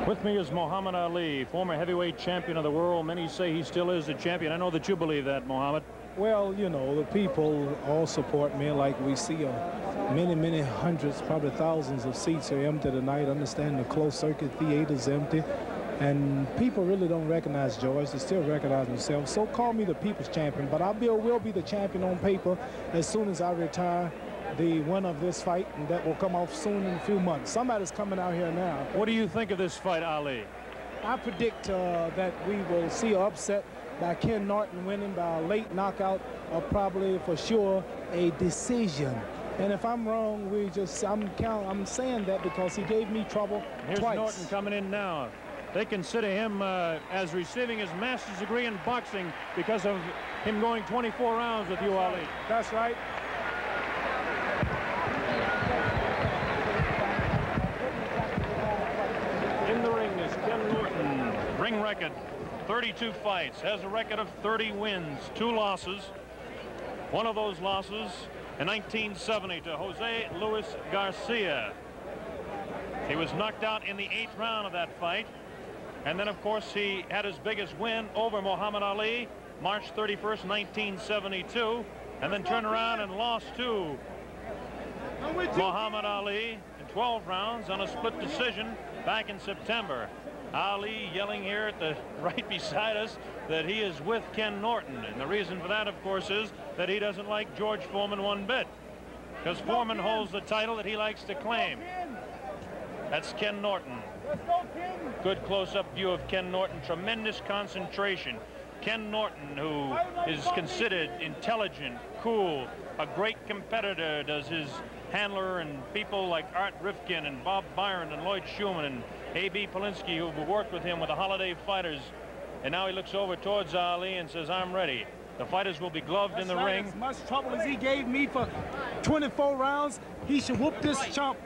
With me is Muhammad Ali, former heavyweight champion of the world. Many say he still is a champion. I know that you believe that, Muhammad. Well, you know, the people all support me. Like we see many hundreds, probably thousands of seats are empty tonight. Understand the closed circuit theater's empty. And people really don't recognize George. They still recognize themselves. So call me the people's champion. But I will be the champion on paper as soon as I retire the winner of this fight, and that will come off soon in a few months. Somebody's coming out here now. What do you think of this fight, Ali? I predict that we will see an upset by Ken Norton winning by a late knockout, or probably for sure a decision. And if I'm wrong, I'm saying that because he gave me trouble Here's twice. Norton coming in now. They consider him as receiving his master's degree in boxing because of him going 24 rounds with you, Ali. That's right. In the ring is Ken Norton. Ring record, 32 fights. Has a record of 30 wins, 2 losses. One of those losses in 1970 to Jose Luis Garcia. He was knocked out in the 8th round of that fight. And then, of course, he had his biggest win over Muhammad Ali, March 31st, 1972, and then turned around and lost to Muhammad Ali in 12 rounds on a split decision back in September. Ali yelling here at the right beside us that he is with Ken Norton. And the reason for that, of course, is that he doesn't like George Foreman one bit, because Foreman holds the title that he likes to claim. That's Ken Norton. Good close-up view of Ken Norton. Tremendous concentration. Ken Norton, who is considered intelligent, cool, a great competitor, does his handler and people like Art Rifkin and Bob Byron and Lloyd Schumann and A.B. Polinsky, who've worked with him with the Holiday Fighters. And now he looks over towards Ali and says, I'm ready. The fighters will be gloved in the ring. As much trouble as he gave me for 24 rounds, he should whoop this chump.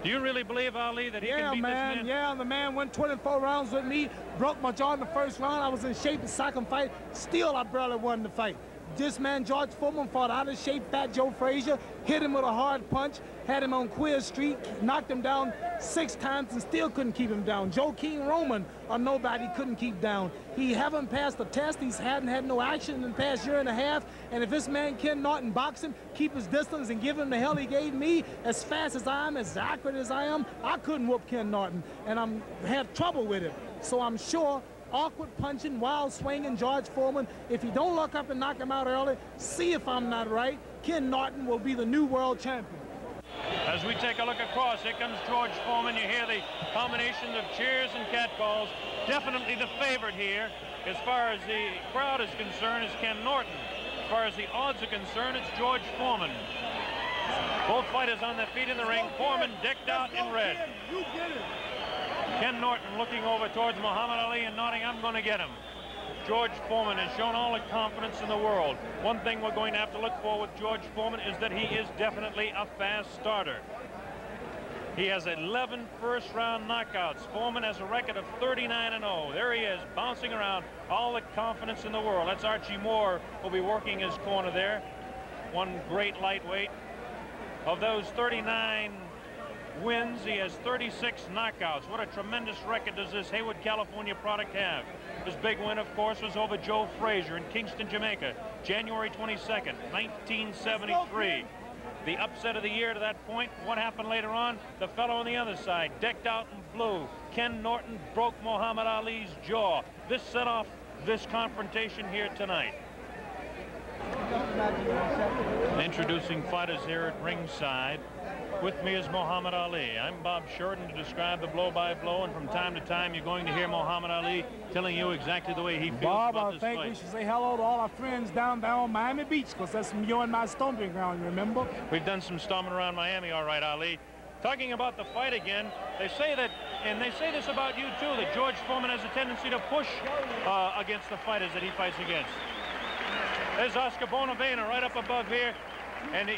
Do you really believe, Ali, that he can beat this man? Yeah, the man went 24 rounds with me, broke my jaw in the 1st round. I was in shape the 2nd fight. Still, I barely won the fight. This man, George Foreman, fought out of shape Fat Joe Frazier, hit him with a hard punch, had him on Queer Street, knocked him down 6 times and still couldn't keep him down. Joe King Roman, or nobody, couldn't keep down. He haven't passed the test. He hadn't had no action in the past year and a half. And if this man, Ken Norton, box him, keep his distance, and give him the hell he gave me, as fast as I am, as accurate as I am, I couldn't whoop Ken Norton. And I'm had trouble with him. So I'm sure awkward punching, wild swinging George Foreman. If he don't look up and knock him out early, see if I'm not right, Ken Norton will be the new world champion. As we take a look across, here comes George Foreman. You hear the combination of cheers and catcalls. Definitely the favorite here. As far as the crowd is concerned, is Ken Norton. As far as the odds are concerned, it's George Foreman. Both fighters on their feet in the ring. Foreman decked out in red. Ken Norton looking over towards Muhammad Ali and nodding, I'm going to get him. George Foreman has shown all the confidence in the world. One thing we're going to have to look for with George Foreman is that he is definitely a fast starter. He has 11 first-round knockouts. Foreman has a record of 39-0. There he is, bouncing around, all the confidence in the world. That's Archie Moore, who'll be working his corner there. One great lightweight. Of those 39 wins, he has 36 knockouts. What a tremendous record does this Haywood, California product have. His big win, of course, was over Joe Frazier in Kingston, Jamaica, January 22nd, 1973. The upset of the year to that point. What happened later on? The fellow on the other side, decked out in blue. Ken Norton broke Muhammad Ali's jaw. This set off this confrontation here tonight. Introducing fighters here at ringside. With me is Muhammad Ali. I'm Bob Shorten to describe the blow-by-blow, and from time to time you're going to hear Muhammad Ali telling you exactly the way he feels about this fight. Bob, I think we should say hello to all our friends down there on Miami Beach, because that's you and my stomping ground, remember? We've done some stomping around Miami, all right, Ali. Talking about the fight again, they say that, and they say this about you too, that George Foreman has a tendency to push against the fighters that he fights against. There's Oscar Bonavena right up above here, and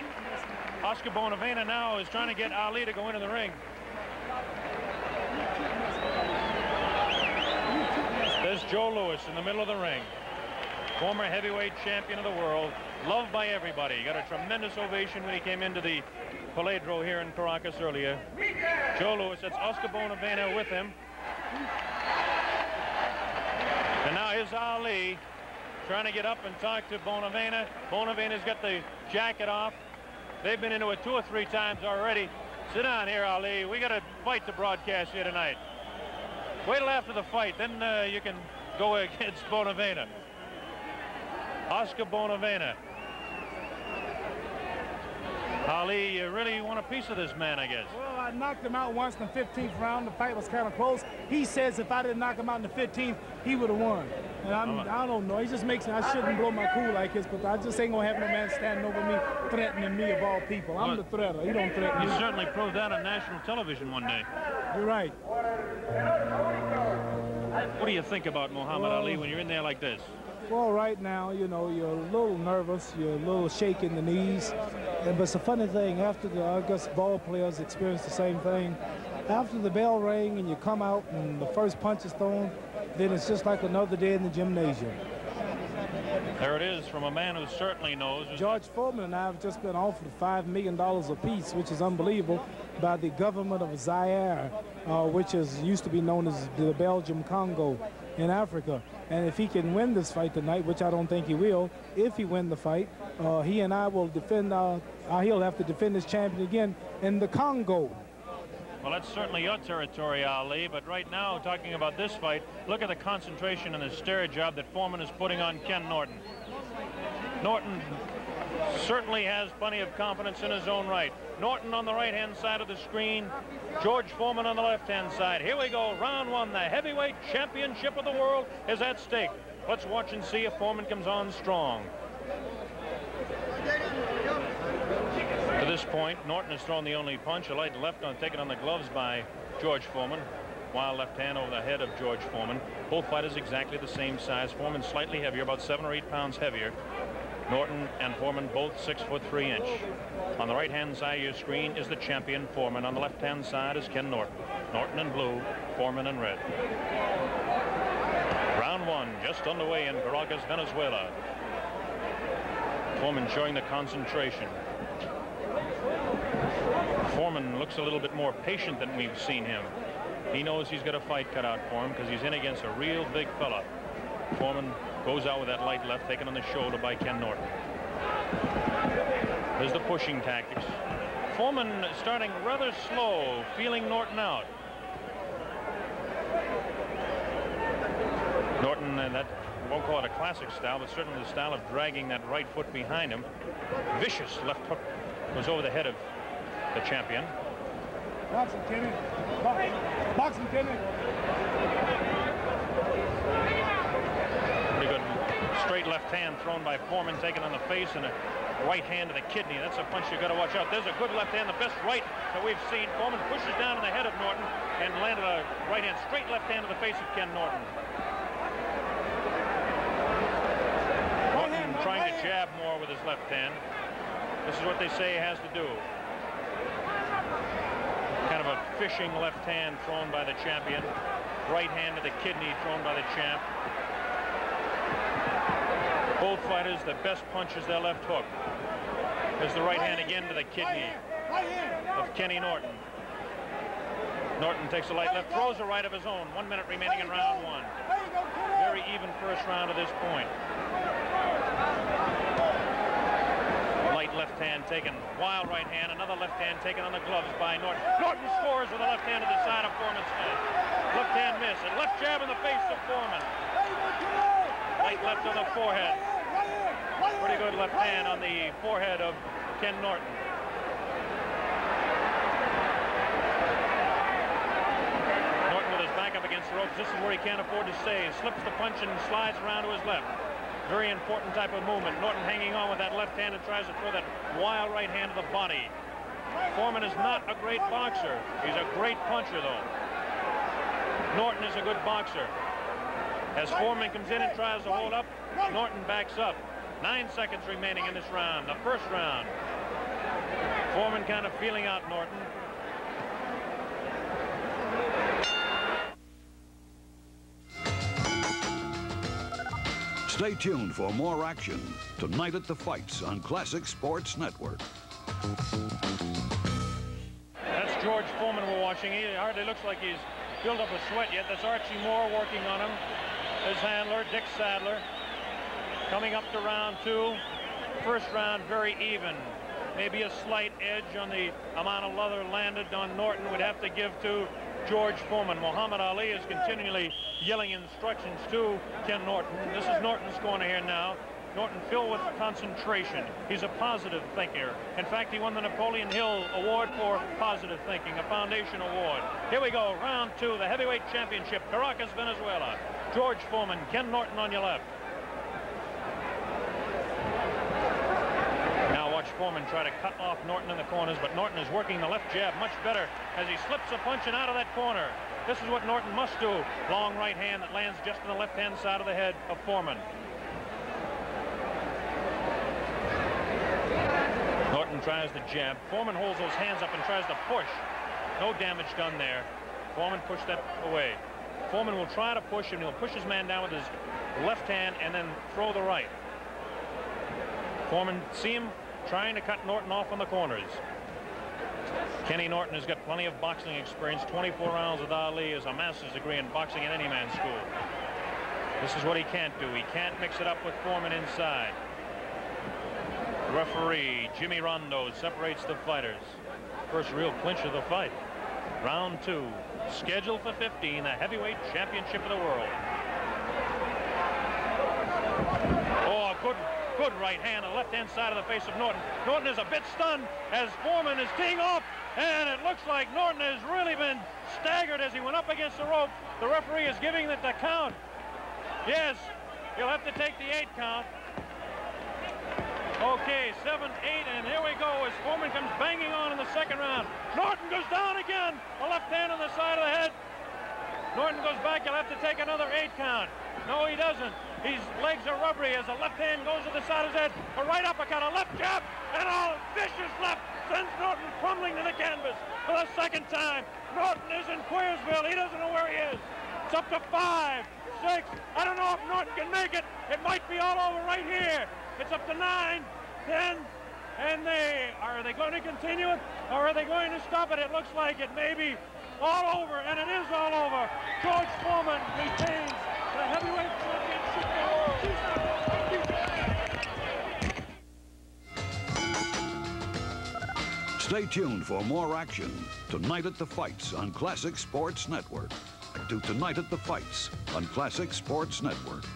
Oscar Bonavena now is trying to get Ali to go into the ring. There's Joe Louis in the middle of the ring. Former heavyweight champion of the world, loved by everybody. Got a tremendous ovation when he came into the Paledro here in Caracas earlier. Joe Louis, that's Oscar Bonavena with him. And now here's Ali trying to get up and talk to Bonavena. Bonavena's got the jacket off. They've been into it 2 or 3 times already. Sit down here, Ali. We got a fight to broadcast here tonight. Wait till after the fight, then you can go against Bonavena. Oscar Bonavena. Ali, you really want a piece of this man, I guess. Well, I knocked him out once in the 15th round. The fight was kind of close. He says if I didn't knock him out in the 15th, he would have won. And I don't know. He just makes me, I shouldn't blow my cool like this, but I just ain't going to have no man standing over me, threatening me of all people. I'm the threater. He don't threaten me. You certainly proved that on national television one day. You're right. What do you think about Muhammad Ali when you're in there like this? Well, right now, you know, you're a little nervous. You're a little shaky in the knees. But it's a funny thing. After I guess ball players experience the same thing. After the bell rang and you come out and the first punch is thrown, then it's just like another day in the gymnasium. There it is from a man who certainly knows. George Foreman and I have just been offered $5 million apiece, which is unbelievable, by the government of Zaire, which used to be known as the Belgium Congo in Africa. And if he can win this fight tonight, which I don't think he will, if he win the fight, he and I will defend, he'll have to defend his champion again in the Congo. Well, that's certainly your territory, Ali, but right now, talking about this fight, look at the concentration and the stare job that Foreman is putting on Ken Norton. Norton certainly has plenty of confidence in his own right. Norton on the right-hand side of the screen, George Foreman on the left-hand side. Here we go, round 1. The heavyweight championship of the world is at stake. Let's watch and see if Foreman comes on strong. To this point, Norton has thrown the only punch, a light left taken on the gloves by George Foreman. Wild left hand over the head of George Foreman. Both fighters exactly the same size. Foreman slightly heavier, about 7 or 8 pounds heavier. Norton and Foreman both 6'3" On the right-hand side of your screen is the champion Foreman. On the left-hand side is Ken Norton. Norton in blue, Foreman in red. Round 1 just underway in Caracas, Venezuela. Foreman showing the concentration. Foreman looks a little bit more patient than we've seen him. He knows he's got a fight cut out for him because he's in against a real big fella. Foreman goes out with that light left taken on the shoulder by Ken Norton. There's the pushing tactics. Foreman starting rather slow, feeling Norton out. Norton, that won't call it a classic style, but certainly the style of dragging that right foot behind him. Vicious left hook was over the head of the champion. Boxing, Kenny. Boxing, Kenny. Pretty good straight left hand thrown by Foreman, taken on the face, and a right hand to the kidney. That's a punch you got to watch out. There's a good left hand, the best right that we've seen. Foreman pushes down on the head of Norton and landed a right hand, straight left hand to the face of Ken Norton. Norton trying to jab more with his left hand. This is what they say he has to do. Kind of a fishing left hand thrown by the champion. Right hand to the kidney thrown by the champ. Both fighters, the best punch is their left hook. There's the right hand again to the kidney of Kenny Norton. Norton takes a light left, throws a right of his own. 1 minute remaining in round 1. Very even first round to this point. Light left hand taken, wild right hand, another left hand taken on the gloves by Norton. Norton scores with a left hand to the side of Foreman's head. Left hand miss, and left jab in the face of Foreman. Light left on the forehead. Pretty good left hand on the forehead of Ken Norton. Norton with his back up against the ropes. This is where he can't afford to stay. He slips the punch and slides around to his left. Very important type of movement. Norton hanging on with that left hand and tries to throw that wild right hand to the body. Foreman is not a great boxer. He's a great puncher, though. Norton is a good boxer. As Foreman comes in and tries to hold up, Norton backs up. 9 seconds remaining in this round, the first round. Foreman kind of feeling out Norton. Stay tuned for more action tonight at the Fights on Classic Sports Network. That's George Foreman we're watching. He hardly looks like he's build up a sweat yet. That's Archie Moore working on him. His handler, Dick Sadler. Coming up to round 2. First round very even. Maybe a slight edge on the amount of leather landed on Norton would have to give to George Foreman. Muhammad Ali is continually yelling instructions to Ken Norton. This is Norton's corner here now. Norton filled with concentration. He's a positive thinker. In fact, he won the Napoleon Hill Award for positive thinking, a foundation award. Here we go, round 2, the heavyweight championship, Caracas, Venezuela. George Foreman, Ken Norton on your left. Now watch Foreman try to cut off Norton in the corners, but Norton is working the left jab much better as he slips a punch and out of that corner. This is what Norton must do. Long right hand that lands just on the left-hand side of the head of Foreman. Norton tries to jab. Foreman holds those hands up and tries to push. No damage done there. Foreman pushed that away. Foreman will try to push, and he'll push his man down with his left hand and then throw the right. Foreman, see him trying to cut Norton off on the corners. Kenny Norton has got plenty of boxing experience. 24 rounds with Ali is a master's degree in boxing at any man's school. This is what he can't do. He can't mix it up with Foreman inside. Referee Jimmy Rondo separates the fighters. First real clinch of the fight. Round 2, scheduled for 15, the heavyweight championship of the world. Oh, good right hand on the left-hand side of the face of Norton. Norton is a bit stunned as Foreman is teeing off, and it looks like Norton has really been staggered as he went up against the rope. The referee is giving it the count. Yes, he'll have to take the 8 count. Okay, 7, 8, and here we go as Foreman comes banging on in the second round. Norton goes down again. A left hand on the side of the head. Norton goes back. He'll have to take another 8 count. No, he doesn't. His legs are rubbery as a left hand goes to the side of his head. A right uppercut, a left jab, and a vicious left sends Norton crumbling to the canvas for the second time. Norton is in Queersville. He doesn't know where he is. It's up to 5, 6. I don't know if Norton can make it. It might be all over right here. It's up to 9, 10, and are they going to continue it, or are they going to stop it? It looks like it may be all over, and it is all over. George Foreman retains the heavyweight championship. Stay tuned for more action tonight at the Fights on Classic Sports Network. To Tonight at the Fights on Classic Sports Network.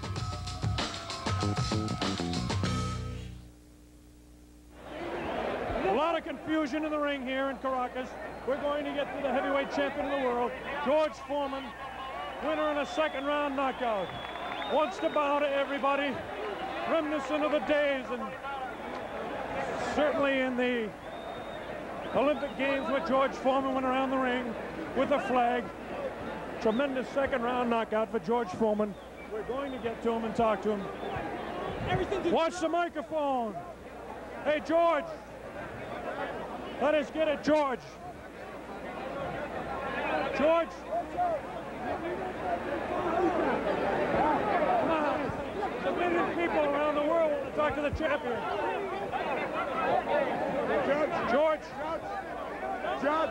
A lot of confusion in the ring here in Caracas. We're going to get to the heavyweight champion of the world, George Foreman, winner in a second round knockout. Wants to bow to everybody, reminiscent of the days, and certainly in the Olympic Games where George Foreman went around the ring with a flag. Tremendous second round knockout for George Foreman. We're going to get to him and talk to him. Watch the microphone. Hey, George. Let us get it, George. George. Come on. A million people around the world want to talk to the champion. George. George.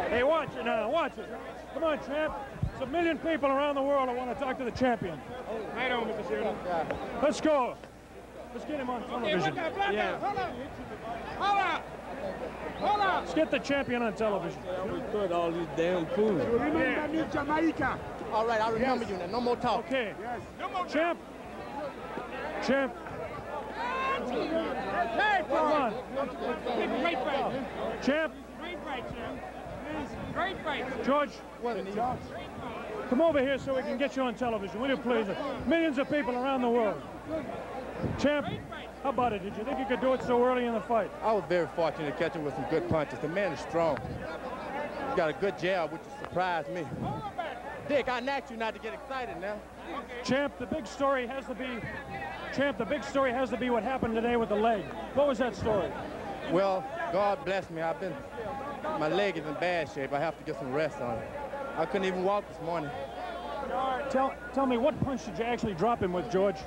Hey, watch it now. Watch it. Come on, champ. There's a million people around the world that want to talk to the champion. Right on, Mr. Sheridan. Let's go. Let's get him on television. Yeah. Hold up. Hold up. Let's get the champion on television. We put all these damn food. Remember me, Jamaica. All right, I remember you now. No more talk. Okay. Yes. No more Champ. Champ. Hey, Come on. great fight. Champ. Great fight, champ. Great fight. George. Come over here so we can get you on television, will you please? Millions of people around the world. Champ, how about it? Did you think you could do it so early in the fight? I was very fortunate to catch him with some good punches. The man is strong. He got a good jab, which surprised me. Dick, I asked you not to get excited now. Champ, the big story has to be, what happened today with the leg. What was that story? Well, God bless me. My leg is in bad shape. I have to get some rest on it. I couldn't even walk this morning. Tell me, what punch did you actually drop him with, George?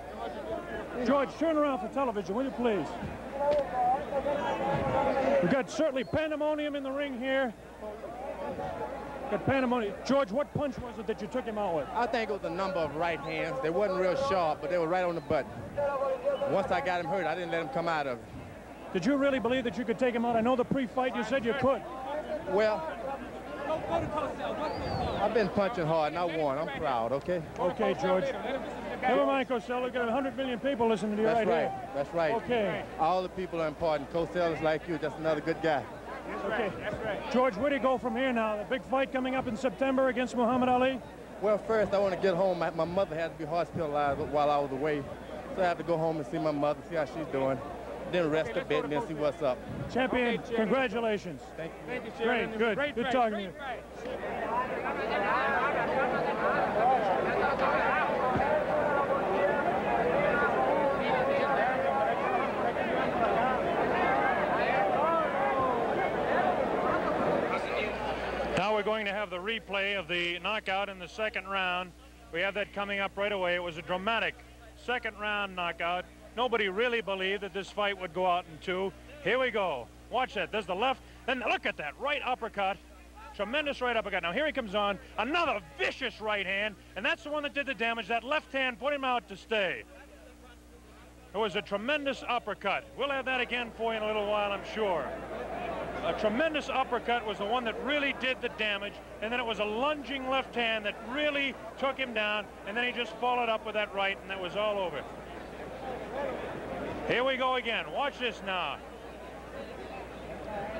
George, turn around for television, will you please? We've got certainly pandemonium in the ring here. Got pandemonium. George, what punch was it that you took him out with? I think it was a number of right hands. They wasn't real sharp, but they were right on the button. Once I got him hurt, I didn't let him come out of it. Did you really believe that you could take him out? I know the pre-fight you said you could. Well, I've been punching hard, and I won. I'm proud, okay? Okay, George. Never mind, Cosell. We've got 100 million people listening to you right here. That's right. Okay. All the people are important. Cosell is like you, just another good guy. Okay. That's right. George, where do you go from here now? The big fight coming up in September against Muhammad Ali? Well, first, I want to get home. My mother had to be hospitalized while I was away. So I have to go home and see my mother, see how she's doing. Then rest a bit and then see what's up. Champion, congratulations. Thank you. Thank you, Great, good. Good talking to you. Now we're going to have the replay of the knockout in the second round. We have that coming up right away. It was a dramatic second round knockout. Nobody really believed that this fight would go out in two. Here we go. Watch that. There's the left. Then look at that right uppercut. Tremendous right uppercut. Now here he comes on. Another vicious right hand. And that's the one that did the damage. That left hand put him out to stay. It was a tremendous uppercut. We'll have that again for you in a little while, I'm sure. A tremendous uppercut was the one that really did the damage, and then it was a lunging left hand that really took him down, and then he just followed up with that right, and that was all over. Here we go again. Watch this now.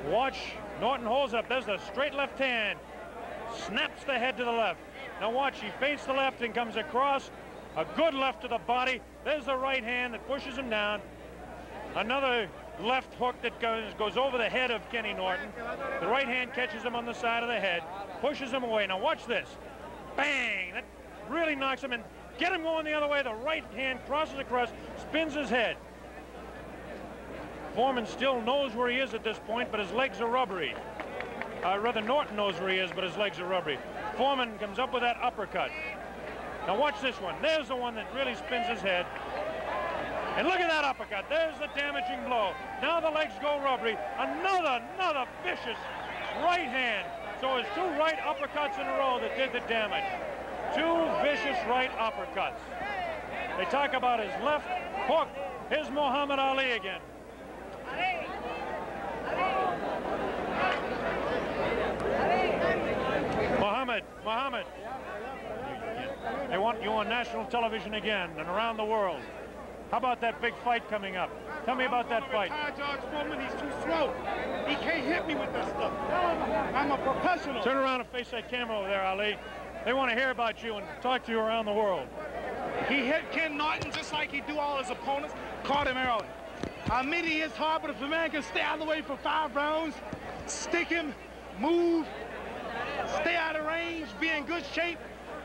Watch. Norton holds up. There's the straight left hand. Snaps the head to the left. Now watch. He feints the left and comes across. A good left to the body. There's the right hand that pushes him down. Another left hook that goes over the head of Kenny Norton. The right hand catches him on the side of the head, pushes him away. Now watch this. Bang! That really knocks him in. Get him going the other way. The right hand crosses across, spins his head. Foreman still knows where he is at this point, but his legs are rubbery. Rather, Norton knows where he is, but his legs are rubbery. Foreman comes up with that uppercut. Now watch this one. There's the one that really spins his head. And look at that uppercut. There's the damaging blow. Now the legs go rubbery. Another vicious right hand. So it's two right uppercuts in a row that did the damage. Two vicious right uppercuts. They talk about his left hook. Here's Muhammad Ali again. Muhammad. They want you on national television again and around the world. How about that big fight coming up? Tell me about that fight. George Foreman, he's too slow. He can't hit me with this stuff. I'm a professional. Turn around and face that camera over there, Ali. They want to hear about you and talk to you around the world. He hit Ken Norton just like he do all his opponents. Caught him early. I admit he is hard, but if a man can stay out of the way for 5 rounds, stick him, move, stay out of range, be in good shape,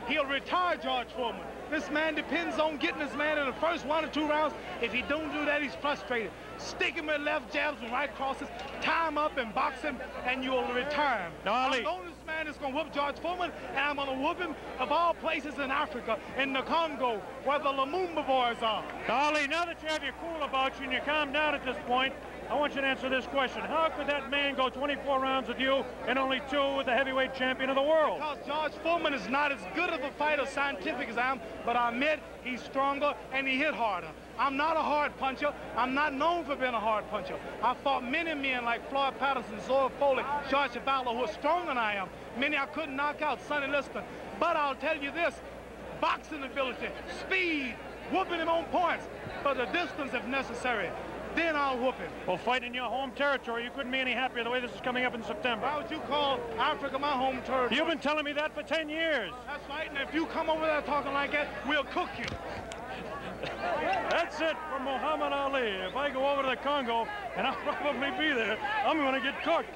he'll retire George Foreman. This man depends on getting this man in the first 1 or 2 rounds. If he don't do that, he's frustrated. Stick him with left jabs and right crosses, tie him up and box him, and you'll retire him. Now, Ali, I'm the only man that's going to whoop George Foreman, and I'm going to whoop him of all places in Africa, in the Congo, where the Lumumba boys are. Now, Ali, now that you have your cool about you and you calm down at this point, I want you to answer this question. How could that man go 24 rounds with you and only 2 with the heavyweight champion of the world? Because George Foreman is not as good of a fighter scientific as I am, but I admit he's stronger and he hit harder. I'm not a hard puncher. I'm not known for being a hard puncher. I fought many men like Floyd Patterson, Zoe Foley, George Chuvalo, who are stronger than I am. Many I couldn't knock out, Sonny Liston. But I'll tell you this, boxing ability, speed, whooping him on points, for the distance if necessary. Then I'll whoop him. Well, fighting in your home territory, you couldn't be any happier the way this is coming up in September. Why would you call Africa my home territory? You've been telling me that for 10 years. That's right, and if you come over there talking like that, we'll cook you. That's it for Muhammad Ali. If I go over to the Congo, and I'll probably be there, I'm going to get cooked.